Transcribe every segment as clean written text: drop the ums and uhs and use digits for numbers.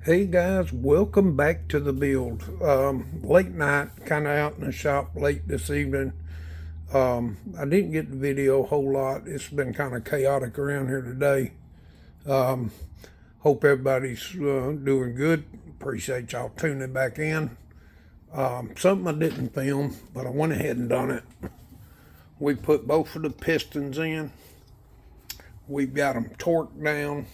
Hey guys, welcome back to the build. Late night, kind of out in the shop late this evening. I didn't get the video a whole lot. It's been kind of chaotic around here today. Hope everybody's doing good. Appreciate y'all tuning back in. Something I didn't film, but I went ahead and done it. We put both of the pistons in. We've got them torqued down.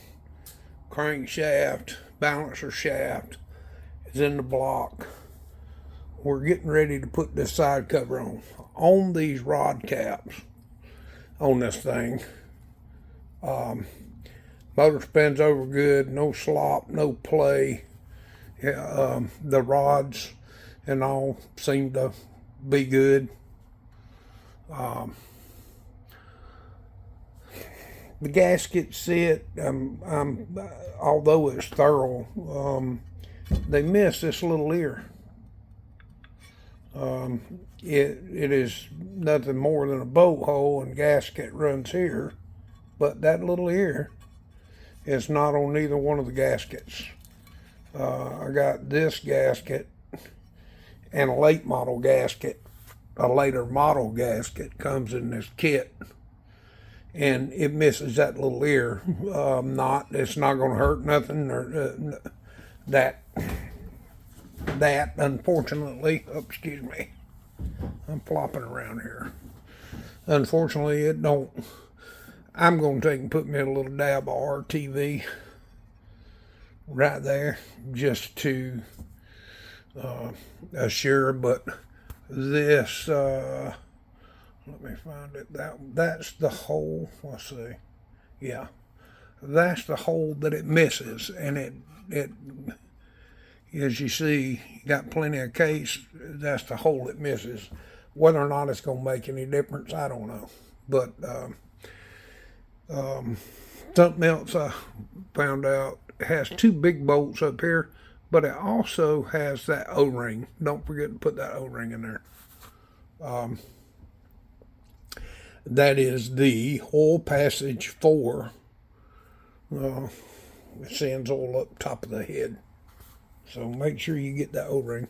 Crankshaft, balancer shaft is in the block. We're getting ready to put this side cover on these rod caps on this thing. Motor spins over good, no slop, no play. The rods and all seem to be good. The gasket set, although it's thorough, they miss this little ear. It is nothing more than a bolt hole, and gasket runs here, but that little ear is not on either one of the gaskets. I got this gasket and a late model gasket. A later model gasket comes in this kit, and it misses that little ear. It's not going to hurt nothing, or that unfortunately, excuse me, I'm flopping around here. Unfortunately, it don't. I'm going to take and put me a little dab of RTV right there just to assure, but this, let me find it. That's the hole. Let's see. Yeah, that's the hole that it misses, and it as you see, got plenty of case. That's the hole it misses. Whether or not it's going to make any difference, I don't know. But something else I found out, it has two big bolts up here, but it also has that O-ring. Don't forget to put that O-ring in there. That is the oil passage 4. It sends oil up top of the head. So make sure you get that O-ring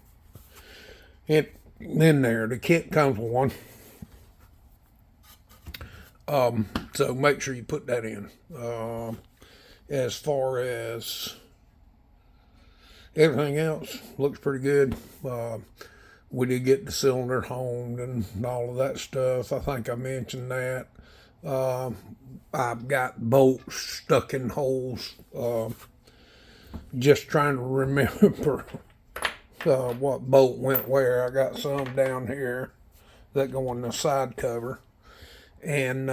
in there. The kit comes with one. So make sure you put that in. As far as everything else, looks pretty good. We did get the cylinder honed and all of that stuff. I think I mentioned that. I've got bolts stuck in holes. Just trying to remember what bolt went where. I got some down here that go in the side cover. And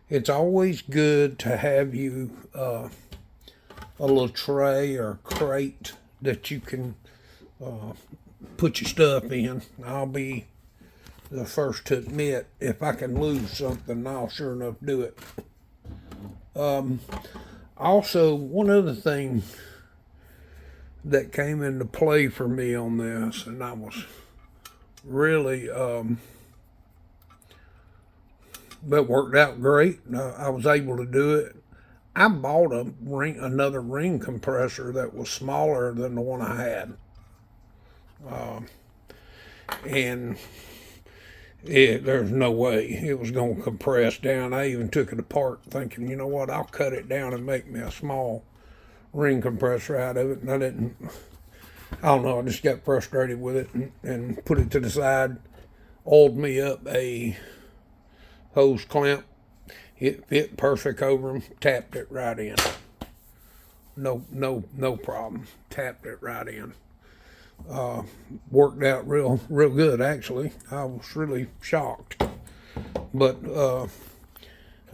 it's always good to have you a little tray or crate that you can put your stuff in. I'll be the first to admit, if I can lose something, I'll sure enough do it. Also, one other thing that came into play for me on this, and I was really, that worked out great. I was able to do it. I bought another ring compressor that was smaller than the one I had. And there's no way it was going to compress down. I even took it apart thinking, you know what, I'll cut it down and make me a small ring compressor out of it. And I don't know, I just got frustrated with it and put it to the side, oiled me up a hose clamp. It fit perfect over them, tapped it right in. No problem. Tapped it right in. Worked out real good, actually. I was really shocked, but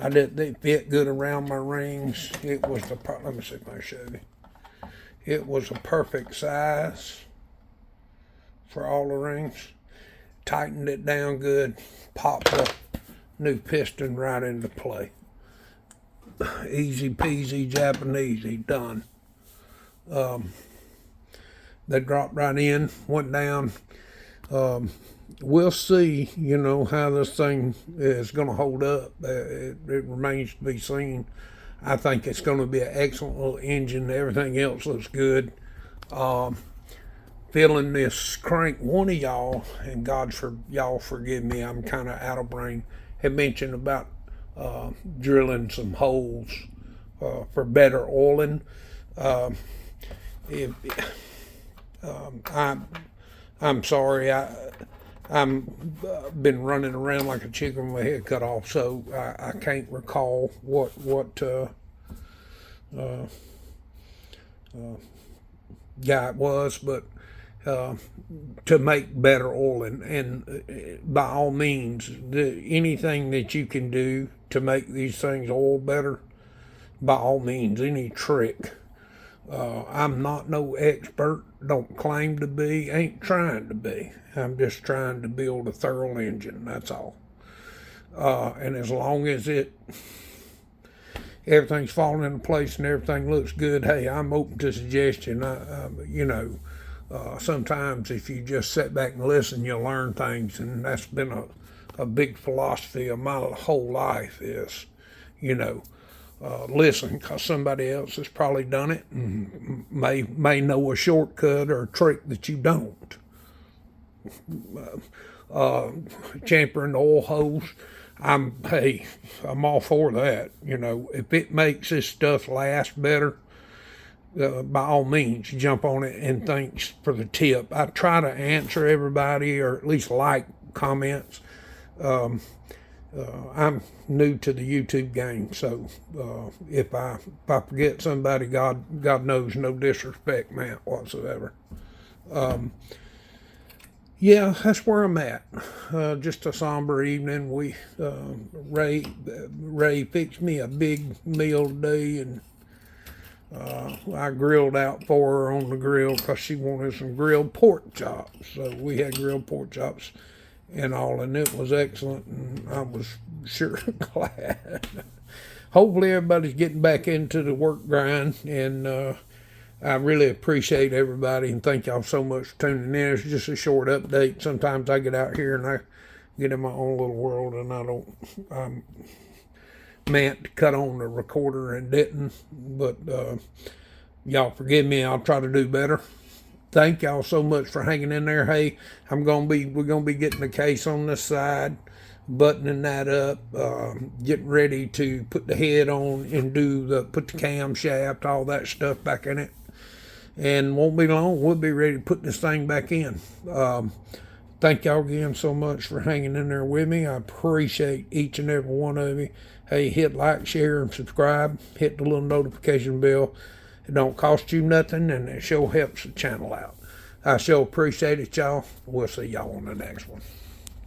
they fit good around my rings. It was let me see if I show you. It was a perfect size for all the rings. Tightened it down good, popped the new piston right into play. Easy peasy Japanesey, done. They dropped right in, went down. We'll see, how this thing is going to hold up. It remains to be seen. I think it's going to be an excellent little engine. Everything else looks good. Feeling this crank, one of y'all, and God for y'all forgive me, I'm kind of out of brain, had mentioned about drilling some holes for better oiling. If, I'm sorry, I'm been running around like a chicken with my head cut off, so I can't recall what guy it was, but to make better oiling, and by all means, anything that you can do to make these things oil better, by all means, any trick. I'm not no expert, don't claim to be, ain't trying to be. I'm just trying to build a thorough engine, that's all. And as long as everything's falling into place and everything looks good, hey, I'm open to suggestion. Sometimes if you just sit back and listen, you'll learn things, and that's been a big philosophy of my whole life is, listen, because somebody else has probably done it and may know a shortcut or a trick that you don't. Champering the oil hose, I'm all for that. If it makes this stuff last better, by all means, jump on it, and thanks for the tip. I try to answer everybody, or at least like comments. I'm new to the YouTube game, so if I forget somebody, God knows, no disrespect meant whatsoever. Yeah, that's where I'm at. Just a somber evening. Ray fixed me a big meal today, and I grilled out for her on the grill because she wanted some grilled pork chops. So we had grilled pork chops and all, and it was excellent, and I was sure glad. Hopefully everybody's getting back into the work grind, and I really appreciate everybody, and thank y'all so much for tuning in. It's just a short update. Sometimes I get out here and I get in my own little world, and I'm meant to cut on the recorder and didn't, but y'all forgive me. I'll try to do better. Thank y'all so much for hanging in there. Hey, we're gonna be getting the case on this side, buttoning that up, getting ready to put the head on and put the camshaft, all that stuff back in it, and won't be long. We'll be ready to put this thing back in. Thank y'all again so much for hanging in there with me. I appreciate each and every one of you. Hey, hit like, share, and subscribe. Hit the little notification bell. It don't cost you nothing, and it sure helps the channel out. I sure appreciate it, y'all. We'll see y'all on the next one.